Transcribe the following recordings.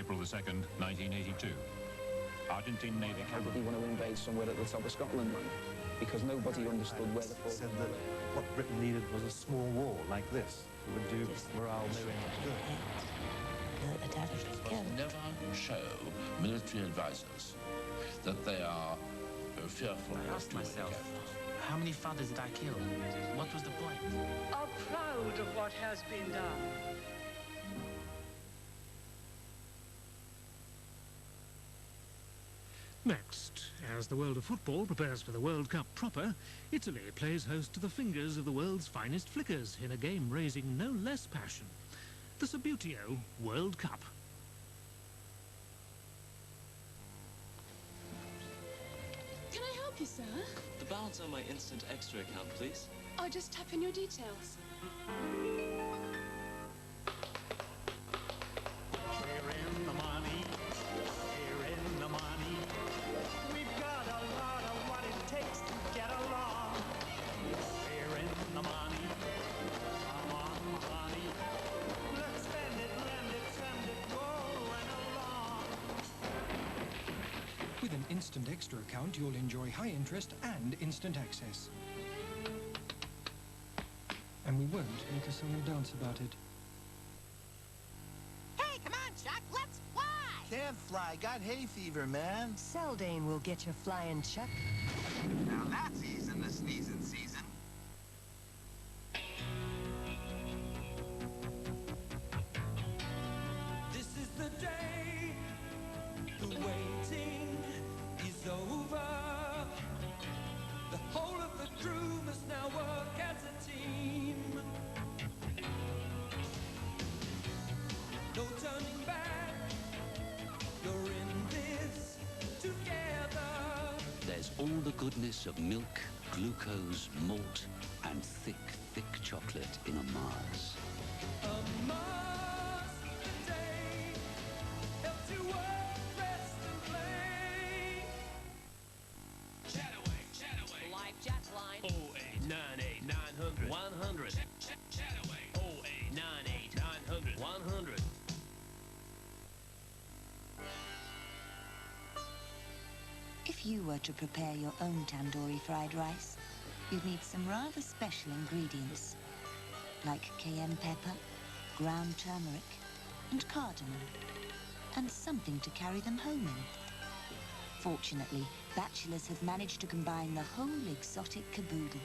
April the 2nd, 1982. Argentine Navy Nobody want to invade somewhere at the top of Scotland, man, because nobody understood where the fuck. Said that what Britain needed was a small war like this. It would do morale very much good. Never show military advisors that they are fearful. I asked myself, how many fathers did I kill? What was the point? Are proud of what has been done. Next, as the world of football prepares for the World Cup proper, Italy plays host to the fingers of the world's finest flickers in a game raising no less passion. The Subbuteo World Cup. Can I help you, sir? The balance on my instant extra account, please. I'll just tap in your details. Here in the money, here in the money. We've got a lot of what it takes to get along. Here in the money, come on, money. Let's spend it, lend it, send it, going along. With an instant extra account, you'll enjoy high interest and instant access. And we won't make a song and dance about it. Hey, come on, Chuck, let's fly! Can't fly, got hay fever, man. Seldane will get you flying, Chuck. Now that's easing the sneezing season. This is the day, the waiting is over. The whole of the crew must now work as a team. No turning back, you're in this together. There's all the goodness of milk, glucose, malt, and thick, thick chocolate in a Mars. A Mars the day helps you work, rest, and play. Chataway. Live jet line. 0898 900 100. Chataway. 0898 900 100. If you were to prepare your own tandoori fried rice, you'd need some rather special ingredients, like cayenne pepper, ground turmeric, and cardamom, and something to carry them home in. Fortunately, Batchelors have managed to combine the whole exotic caboodle,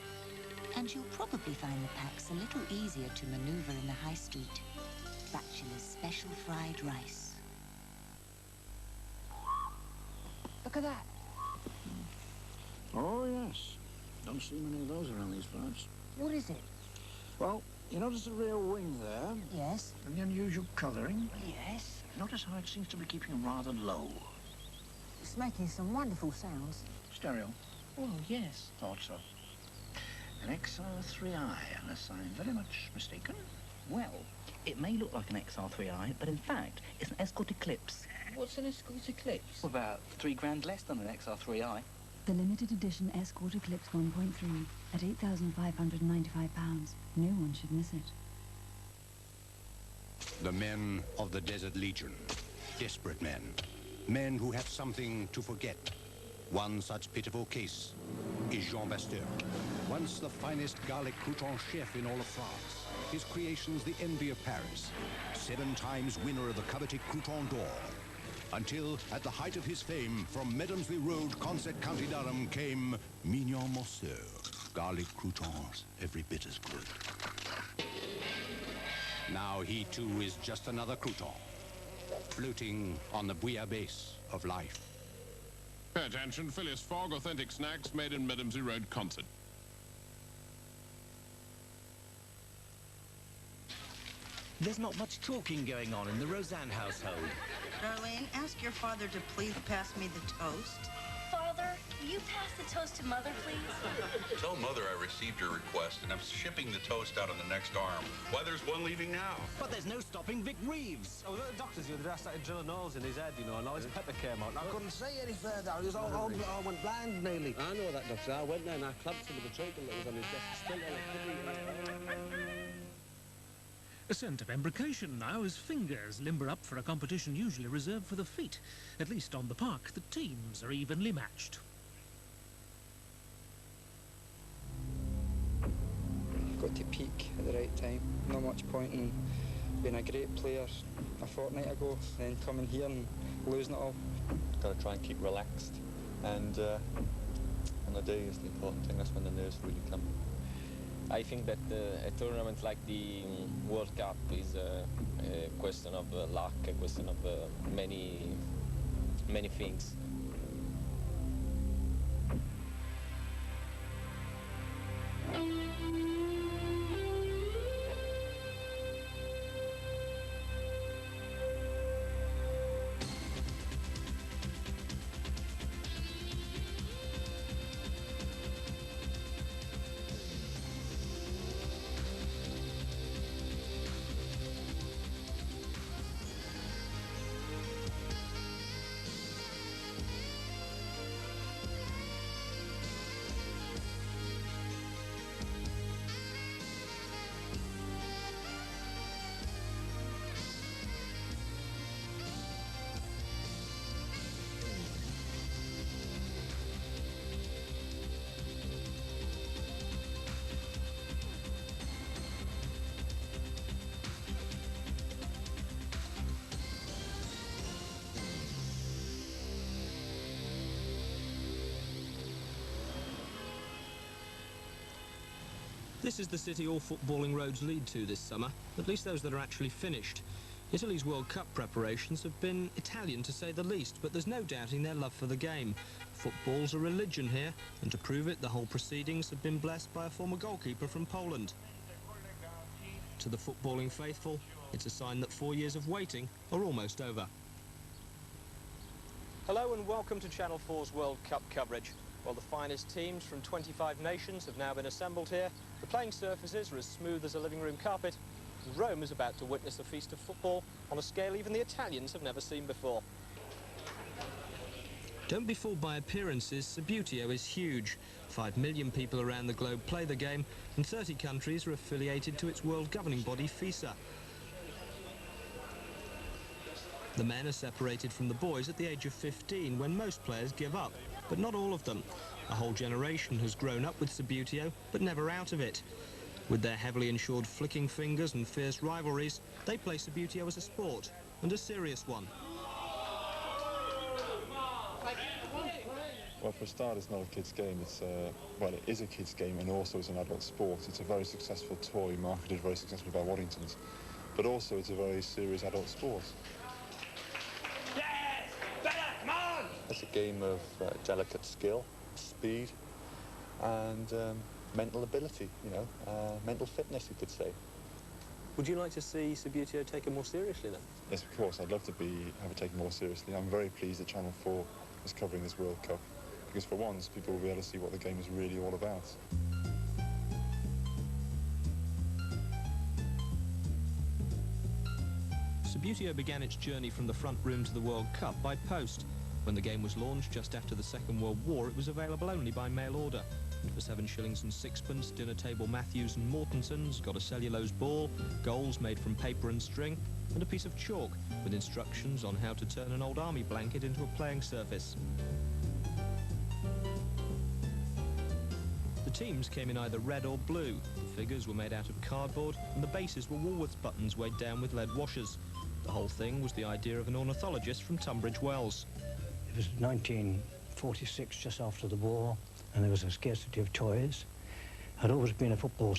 and you'll probably find the packs a little easier to maneuver in the high street. Batchelor's special fried rice. Look at that. Oh, yes. Don't see many of those around these parts. What is it? Well, you notice the rear wing there? Yes. And the unusual colouring? Yes. Notice how it seems to be keeping rather low. It's making some wonderful sounds. Stereo. Oh, yes. Thought so. An XR3i, unless I'm very much mistaken. Well, it may look like an XR3i, but in fact, it's an Escort Eclipse. What's an Escort Eclipse? About £3 less than an XR3i. The limited edition Escort Eclipse 1.3 at £8,595. No one should miss it. The men of the Desert Legion. Desperate men. Men who have something to forget. One such pitiful case is Jean Basteur. Once the finest garlic crouton chef in all of France. His creations the envy of Paris. 7 times winner of the coveted Crouton d'Or. Until, at the height of his fame, from Medamsley Road, Consett, County Durham, came Mignon Morceau. Garlic croutons, every bit as good. Now he, too, is just another crouton, floating on the bouillabaisse of life. Attention, Phileas Fogg, authentic snacks made in Medamsley Road, Consett. There's not much talking going on in the Roseanne household. Darlene, ask your father to please pass me the toast. Father, will you pass the toast to Mother, please? Tell Mother I received your request, and I'm shipping the toast out on the next arm. Why, there's one leaving now. But there's no stopping Vic Reeves. I was at the doctor's the other day, I started drilling holes in his head, you know, and all his pepper came out. I couldn't see any further. I was all went blind nearly. I know that, doctor. I went there and I clamped him with the treacle that was on his desk. Still electricity. A scent of embrocation now as fingers limber up for a competition usually reserved for the feet. At least on the park, the teams are evenly matched. Got to peak at the right time. Not much point in being a great player a fortnight ago, then coming here and losing it all. Got to try and keep relaxed, and on the day is the important thing. That's when the nerves really come. I think that a tournament like the World Cup is a question of luck, a question of many things. This is the city all footballing roads lead to this summer, at least those that are actually finished. Italy's World Cup preparations have been Italian to say the least, but there's no doubting their love for the game. Football's a religion here, and to prove it, the whole proceedings have been blessed by a former goalkeeper from Poland. To the footballing faithful, it's a sign that 4 years of waiting are almost over. Hello and welcome to Channel 4's World Cup coverage. While the finest teams from 25 nations have now been assembled here, the playing surfaces are as smooth as a living room carpet, and Rome is about to witness a feast of football on a scale even the Italians have never seen before. Don't be fooled by appearances, Subbuteo is huge. 5 million people around the globe play the game, and 30 countries are affiliated to its world governing body, FISA. The men are separated from the boys at the age of 15, when most players give up. But not all of them. A whole generation has grown up with Subbuteo, but never out of it. With their heavily insured flicking fingers and fierce rivalries, they play Subbuteo as a sport, and a serious one. Well, for a start, it's not a kid's game. It's well, it is a kid's game, and also it's an adult sport. It's a very successful toy, marketed very successfully by Waddington's, but also it's a very serious adult sport. It's a game of delicate skill, speed, and mental ability, you know, mental fitness, you could say. Would you like to see Subbuteo taken more seriously then? Yes, of course. I'd love to have it taken more seriously. I'm very pleased that Channel 4 is covering this World Cup, because for once, people will be able to see what the game is really all about. Subbuteo began its journey from the front room to the World Cup by post. When the game was launched just after the Second World War, it was available only by mail order. And for 7 shillings and sixpence, dinner table Matthews and Mortenson's got a cellulose ball, goals made from paper and string, and a piece of chalk with instructions on how to turn an old army blanket into a playing surface. The teams came in either red or blue. The figures were made out of cardboard, and the bases were Woolworths buttons weighed down with lead washers. The whole thing was the idea of an ornithologist from Tunbridge Wells. It was 1946, just after the war, and there was a scarcity of toys. I'd always been a football